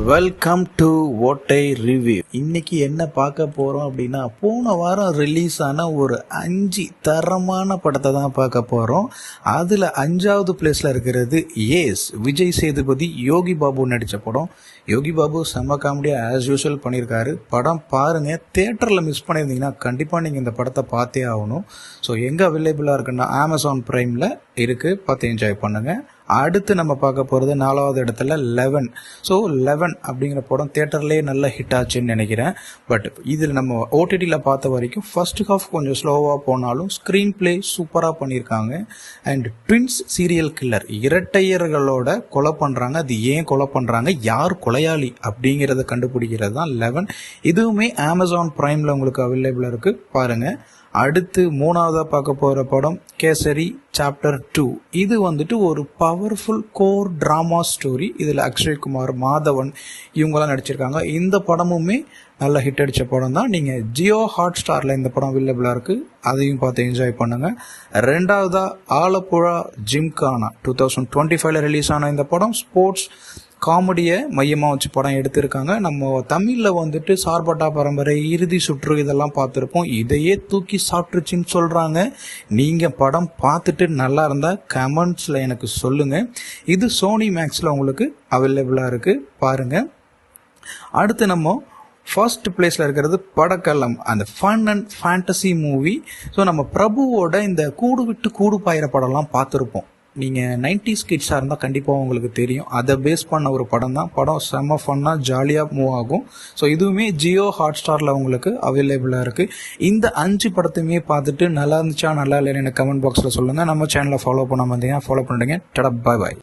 Welcome to ஓட்டை review. இன்னைக்கு என்ன பார்க்க போகிறோம் அப்படின்னா, போன வாரம் ரிலீஸ் ஆன ஒரு 5 தரமான படத்தை தான் பார்க்க போகிறோம். அதில் 5வது பிளேஸில் இருக்கிறது ஏஸ், விஜய் சேதுபதி யோகி பாபு நடித்த படம். யோகி பாபு செம்ம காமெடியாக ஆஸ் யூஷுவல் பண்ணியிருக்காரு. படம் பாருங்கள். தேட்டரில் மிஸ் பண்ணியிருந்தீங்கன்னா கண்டிப்பாக நீங்கள் இந்த படத்தை பார்த்தே ஆகணும். ஸோ எங்கே அவைலபிளாக இருக்குன்னா அமேசான் ப்ரைமில் இருக்குது, பார்த்து என்ஜாய் பண்ணுங்கள். அடுத்து நம்ம பார்க்க போகிறது 4வது இடத்துல 11. ஸோ 11 அப்படிங்கிற படம் தியேட்டர்லேயே நல்ல ஹிட் ஆச்சுன்னு நினைக்கிறேன். பட் இதில் நம்ம ஓடிடியில் பார்த்த வரைக்கும் ஃபர்ஸ்ட் ஹாஃப் கொஞ்சம் ஸ்லோவாக போனாலும் ஸ்க்ரீன் பிளே சூப்பராக பண்ணியிருக்காங்க. அண்ட் ட்வின்ஸ் சீரியல் கில்லர், இரட்டையர்களோட கொலை பண்ணுறாங்க. அது ஏன் கொலை பண்ணுறாங்க, யார் கொலையாளி அப்படிங்கிறத கண்டுபிடிக்கிறது தான் 11. இதுவுமே அமேசான் ப்ரைமில் உங்களுக்கு அவைலபிளாக இருக்குது, பாருங்கள். அடுத்து 3வது பார்க்க போகிற படம் கேசரி சாப்டர் 2. இது வந்துட்டு ஒரு பவர்ஃபுல் கோர் ட்ராமா ஸ்டோரி. இதில் அக்ஷய் குமார், மாதவன் இவங்கெல்லாம் நடிச்சிருக்காங்க. இந்த படமுமே நல்ல ஹிட் அடித்த படம் தான். நீங்கள் ஜியோ ஹாட் ஸ்டாரில் இந்த படம் அவைலபிளாக இருக்குது, அதையும் பார்த்து என்ஜாய் பண்ணுங்கள். 2வதா ஆலப்புழா ஜிம்கானா 2025 ரிலீஸ் ஆன இந்த படம் ஸ்போர்ட்ஸ் காமெடியை மையமாக வச்சு படம் எடுத்திருக்காங்க. நம்ம தமிழில் வந்துட்டு சார்பட்டா பரம்பரை, இறுதி சுற்று இதெல்லாம் பார்த்துருப்போம். இதையே தூக்கி சாப்பிட்டுருச்சின்னு சொல்கிறாங்க. நீங்கள் படம் பார்த்துட்டு நல்லா இருந்தால் கமெண்ட்ஸில் எனக்கு சொல்லுங்கள். இது சோனி மேக்ஸில் உங்களுக்கு அவைலபிளாக இருக்குது, பாருங்கள். அடுத்து நம்ம ஃபர்ஸ்ட் பிளேஸில் இருக்கிறது படக்கலம், அந்த fun and fantasy movie. So நம்ம பிரபுவோட இந்த கூடு விட்டு கூடு பாயிற படம்லாம் பார்த்துருப்போம். நீங்கள் 90s கிட்ஸாக இருந்தால் கண்டிப்பாக உங்களுக்கு தெரியும். அதை பேஸ் பண்ண ஒரு படம் தான். படம் செம்ம ஃபன்னாக ஜாலியாக மூவ் ஆகும். ஸோ இதுவுமே ஜியோ ஹாட் ஸ்டாரில் உங்களுக்கு அவைலபிளாக இருக்குது. இந்த 5 படத்தையுமே பார்த்துட்டு நல்லா இருந்துச்சா நல்லா இல்லைன்னு எனக்கு கமெண்ட் பாக்ஸில் சொல்லுங்கள். நம்ம சேனலை ஃபாலோ பண்ணாமல் இருந்தீங்கன்னா ஃபாலோ பண்ணிடுங்க. டடா, பாய் பாய்.